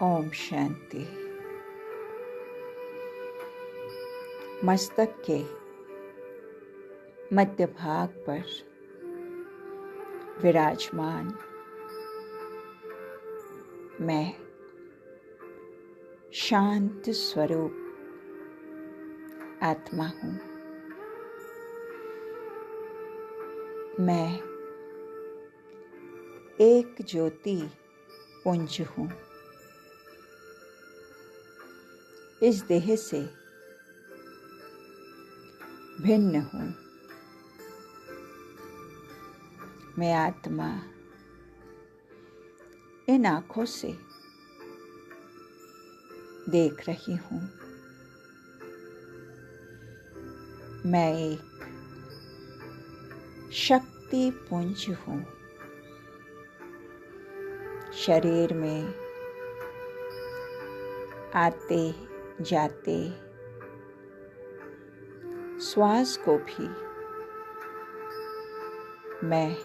ओम शांति। मस्तक के मध्य भाग पर विराजमान मैं शांत स्वरूप आत्मा हूँ। मैं एक ज्योति पुंज हूँ। इस देह से भिन्न हूँ। मैं आत्मा इन आँखों से देख रही हूँ। मैं एक शक्ति पुंज हूँ। शरीर में आते जाते श्वास को भी मैं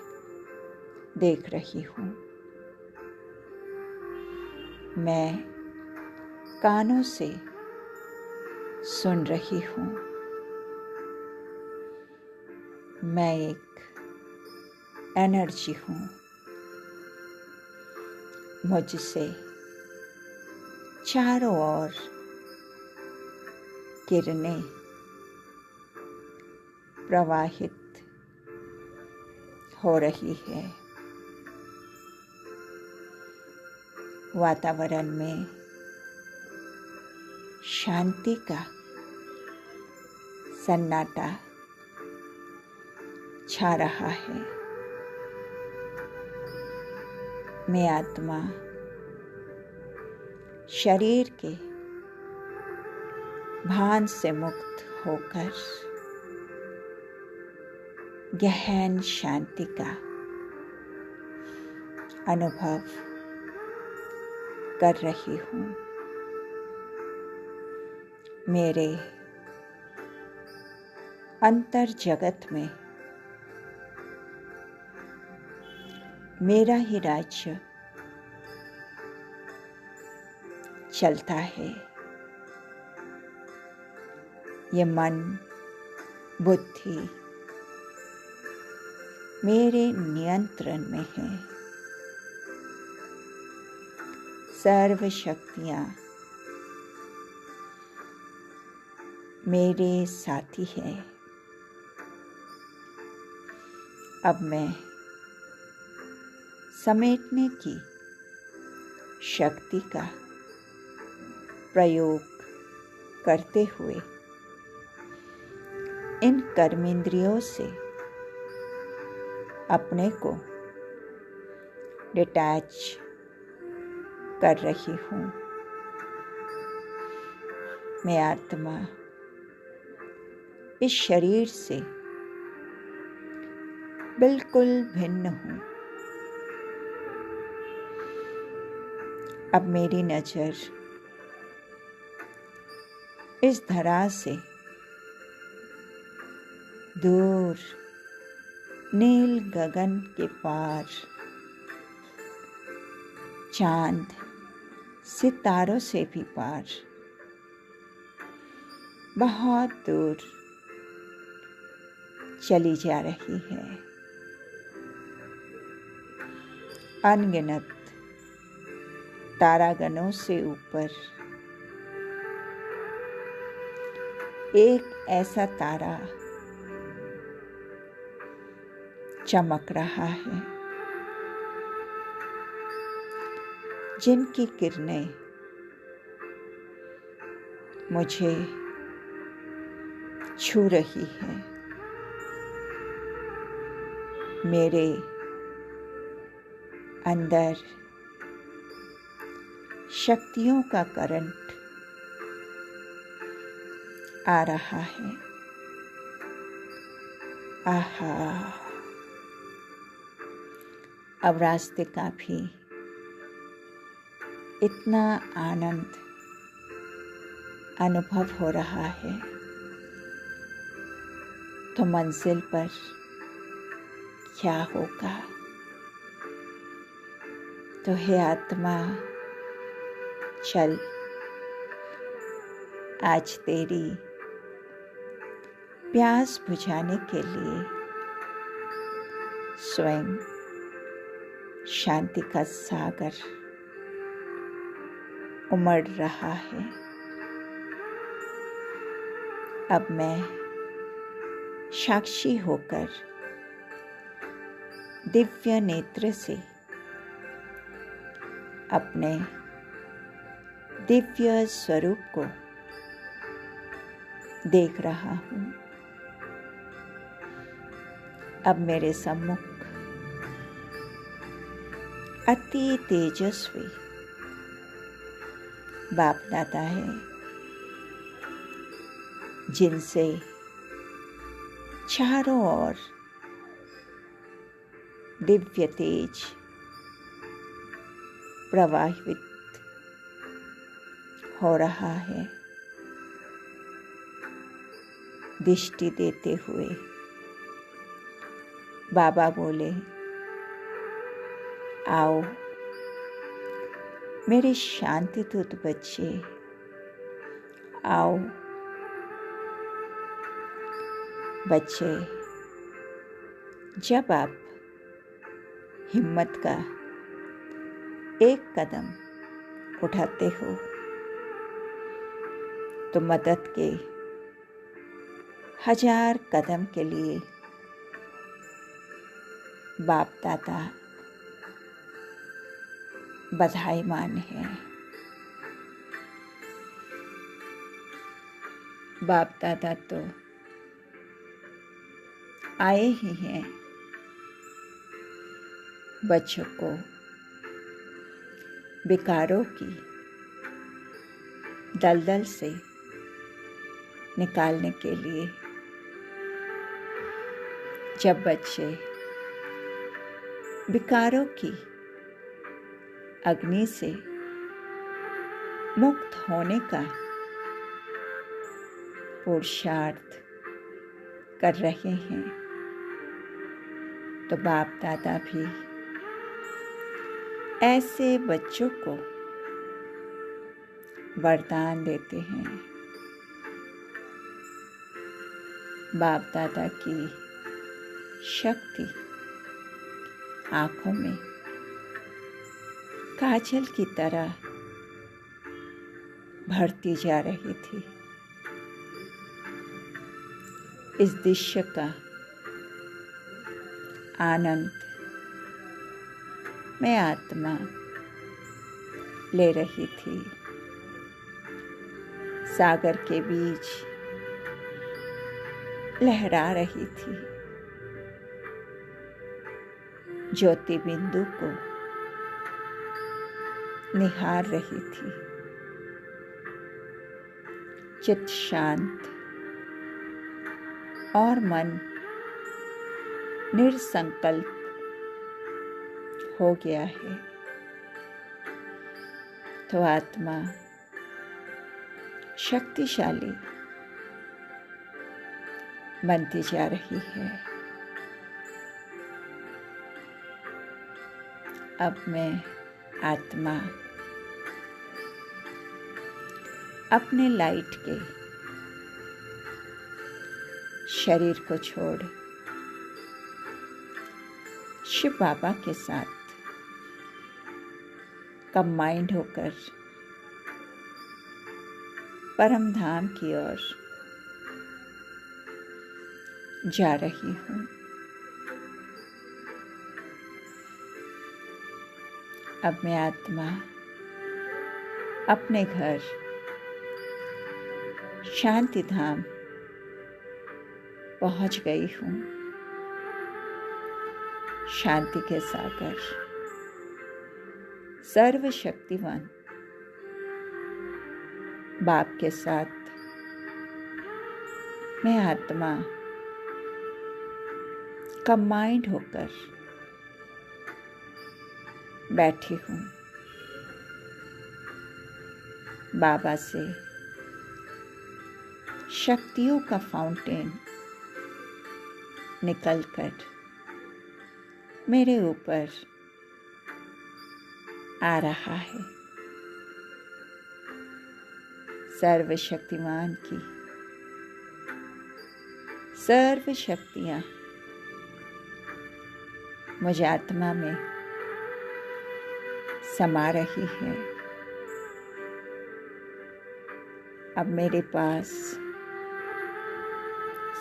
देख रही हूँ। मैं कानों से सुन रही हूँ। मैं एक एनर्जी हूँ। मुझसे चारों ओर किरणें प्रवाहित हो रही है। वातावरण में शांति का सन्नाटा छा रहा है। मैं आत्मा शरीर के भान से मुक्त होकर गहन शांति का अनुभव कर रही हूँ। मेरे अंतर जगत में मेरा ही राज्य चलता है। ये मन बुद्धि मेरे नियंत्रण में है। सर्व शक्तियाँ मेरे साथी है। अब मैं समेटने की शक्ति का प्रयोग करते हुए इन कर्मेंद्रियों से अपने को डिटैच कर रही हूँ। मैं आत्मा इस शरीर से बिल्कुल भिन्न हूँ। अब मेरी नजर इस धरा से दूर नील गगन के पार चांद सितारों से भी पार बहुत दूर चली जा रही है। अनगिनत तारागणों से ऊपर एक ऐसा तारा चमक रहा है जिनकी किरणें मुझे छू रही है। मेरे अंदर शक्तियों का करंट आ रहा है। आहा, अब रास्ते का भी इतना आनंद अनुभव हो रहा है तो मंजिल पर क्या होगा। तो हे आत्मा, चल, आज तेरी प्यास बुझाने के लिए स्वयं शांति का सागर उमड़ रहा है। अब मैं साक्षी होकर दिव्य नेत्र से अपने दिव्य स्वरूप को देख रहा हूँ। अब मेरे सम्मुख अति तेजस्वी बाप दादा है, जिनसे चारों ओर दिव्य तेज प्रवाहित हो रहा है। दृष्टि देते हुए बाबा बोले, आओ मेरे शांति दूत बच्चे, आओ बच्चे। जब आप हिम्मत का एक कदम उठाते हो तो मदद के 1000 कदम के लिए बाप दादा बधाईमान है। बाप दादा तो आए ही हैं बच्चों को विकारों की दलदल से निकालने के लिए। जब बच्चे विकारों की अग्नि से मुक्त होने का पुरुषार्थ कर रहे हैं, तो बाप दादा भी ऐसे बच्चों को वरदान देते हैं। बाप दादा की शक्ति आँखों में काजल की तरह भरती जा रही थी। इस दृश्य का आनंद मैं आत्मा ले रही थी। सागर के बीच लहरा रही थी। ज्योति बिंदु को निहार रही थी। चित्त शांत और मन निसंकल्प हो गया है, तो आत्मा शक्तिशाली बनती जा रही है। अब मैं आत्मा अपने लाइट के शरीर को छोड़ शिव बाबा के साथ कंबाइंड होकर परम धाम की ओर जा रही हूँ। अब मैं आत्मा अपने घर शांति धाम पहुंच गई हूँ। शांति के सागर सर्वशक्तिवान बाप के साथ मैं आत्मा कंबाइंड होकर बैठी हूँ। बाबा से शक्तियों का फाउंटेन निकलकर मेरे ऊपर आ रहा है। सर्वशक्तिमान की सर्व शक्तियाँ मुझ आत्मा में समा रही है। अब मेरे पास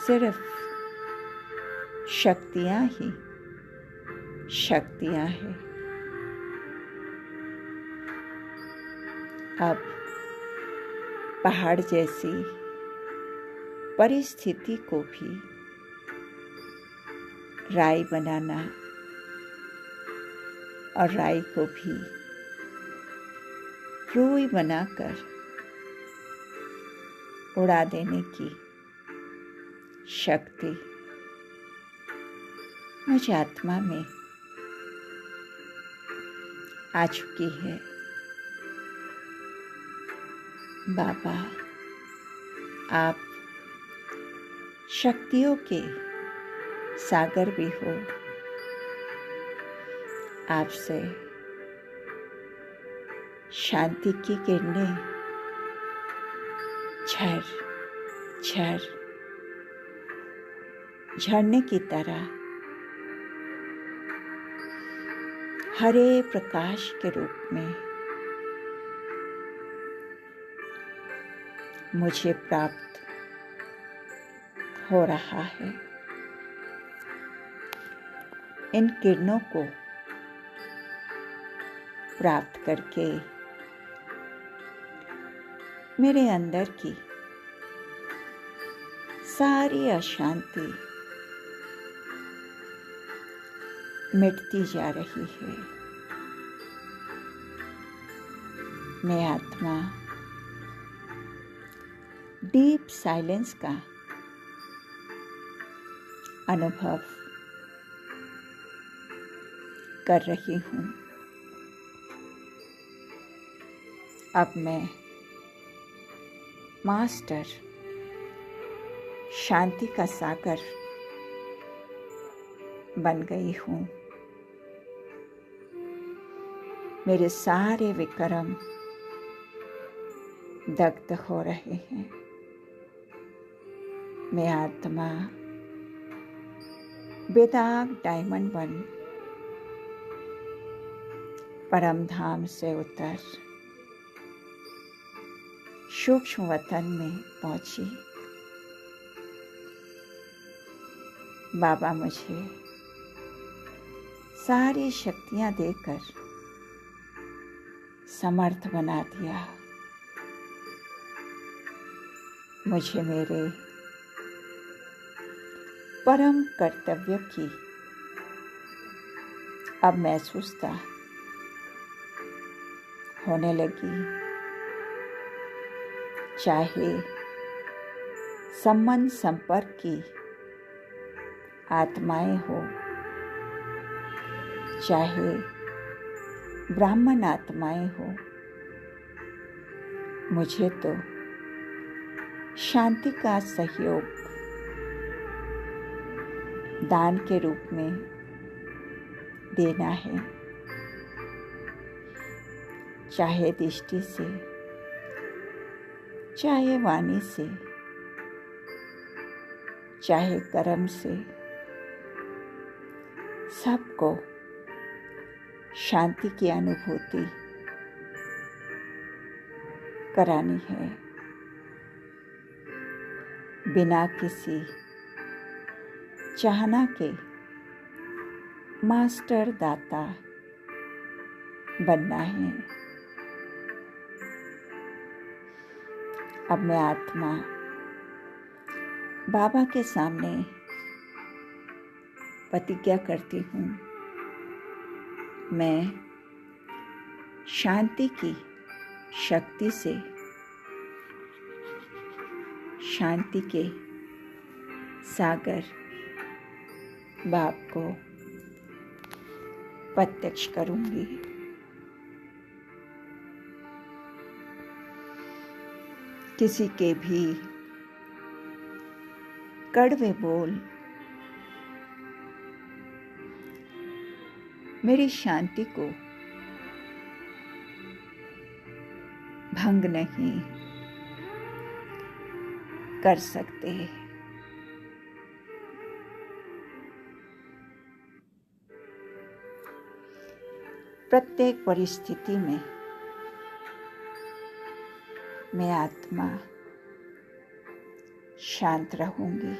सिर्फ शक्तियाँ ही शक्तियाँ हैं। अब पहाड़ जैसी परिस्थिति को भी राई बनाना और राई को भी रुई बनाकर उड़ा देने की शक्ति मुझ आत्मा में आ चुकी है। बाबा, आप शक्तियों के सागर भी हो। आपसे शांति की किरणें झर झर झरने की तरह हरे प्रकाश के रूप में मुझे प्राप्त हो रहा है। इन किरणों को प्राप्त करके मेरे अंदर की सारी अशांति मिटती जा रही है। मैं आत्मा डीप साइलेंस का अनुभव कर रही हूँ। अब मैं मास्टर शांति का सागर बन गई हूँ। मेरे सारे विक्रम दग्ध हो रहे हैं। मैं आत्मा बेदाग डायमंड बन परम धाम से उतर सूक्ष्म वतन में पहुंची। बाबा मुझे सारी शक्तियां देकर समर्थ बना दिया। मुझे मेरे परम कर्तव्य की अब महसूसता होने लगी। चाहे संबंध संपर्क की आत्माएं हो, चाहे ब्राह्मण आत्माएं हो, मुझे तो शांति का सहयोग दान के रूप में देना है। चाहे दृष्टि से, चाहे वाणी से, चाहे कर्म से, सबको शांति की अनुभूति करानी है, बिना किसी चाहना के मास्टर दाता बनना है। अब मैं आत्मा बाबा के सामने प्रतिज्ञा करती हूँ, मैं शांति की शक्ति से शांति के सागर बाप को प्रत्यक्ष करूंगी। किसी के भी कड़वे बोल मेरी शांति को भंग नहीं कर सकते हैं। प्रत्येक परिस्थिति में मैं आत्मा शांत रहूंगी।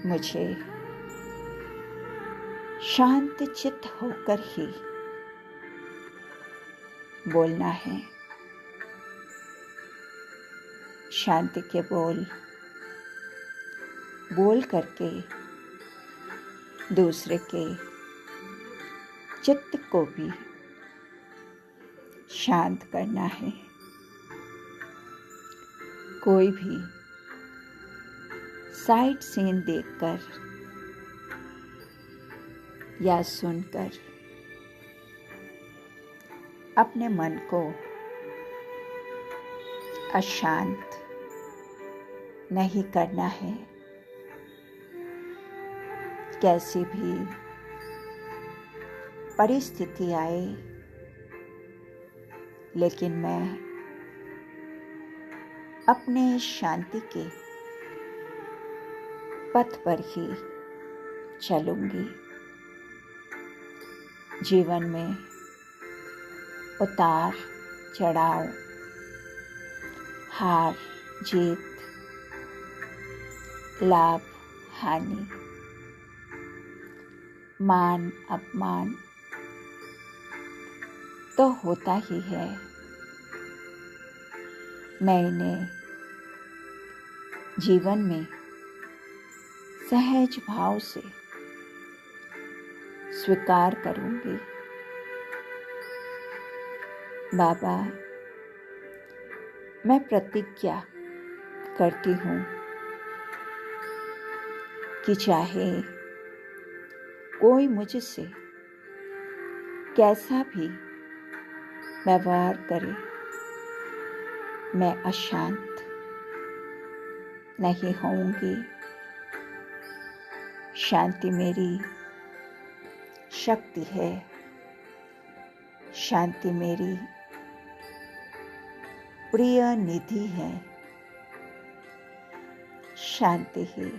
मुझे शांत चित्त होकर ही बोलना है। शांति के बोल करके दूसरे के चित्त को भी शांत करना है। कोई भी साइट सीन देखकर या सुनकर अपने मन को अशांत नहीं करना है। कैसी भी परिस्थिति आए, लेकिन मैं अपने शांति के पथ पर ही चलूंगी। जीवन में उतार चढ़ाव, हार जीत, लाभ हानि, मान अपमान तो होता ही है। मैं इन्हें जीवन में सहज भाव से स्वीकार करूंगी। बाबा, मैं प्रतिज्ञा करती हूँ कि चाहे कोई मुझसे कैसा भी व्यवहार करे, मैं अशांत नहीं होऊंगी। शांति मेरी शक्ति है। शांति मेरी प्रिय निधि है। शांति ही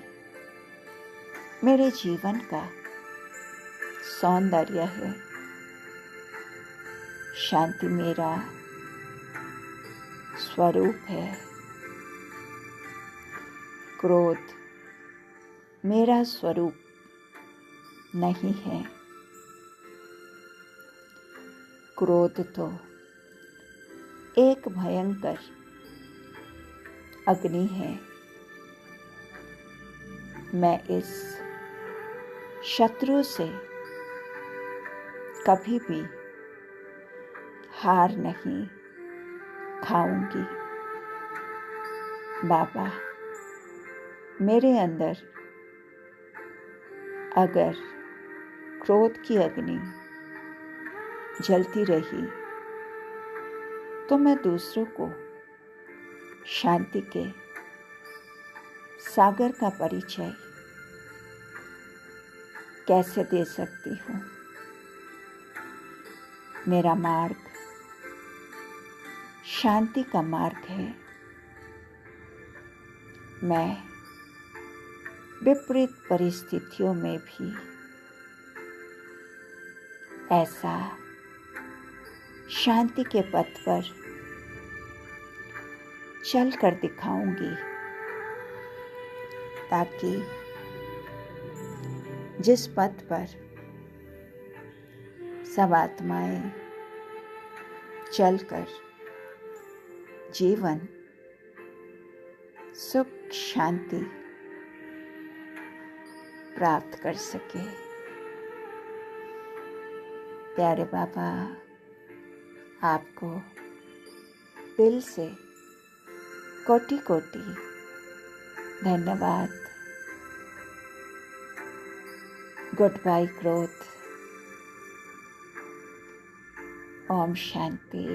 मेरे जीवन का सौंदर्य है। शांति मेरा स्वरूप है। क्रोध मेरा स्वरूप नहीं है। क्रोध तो एक भयंकर अग्नि है। मैं इस शत्रु से कभी भी हार नहीं खाऊंगी। बाबा, मेरे अंदर अगर क्रोध की अग्नि जलती रही तो मैं दूसरों को शांति के सागर का परिचय कैसे दे सकती हूँ। मेरा मार्ग शांति का मार्ग है। मैं विपरीत परिस्थितियों में भी ऐसा शांति के पथ पर चल कर दिखाऊंगी, ताकि जिस पथ पर सब आत्माएं चलकर जीवन सुख शांति प्राप्त कर सके। प्यारे बाबा, आपको दिल से कोटि कोटि धन्यवाद। गुड बाय क्रोध। ओम शांति।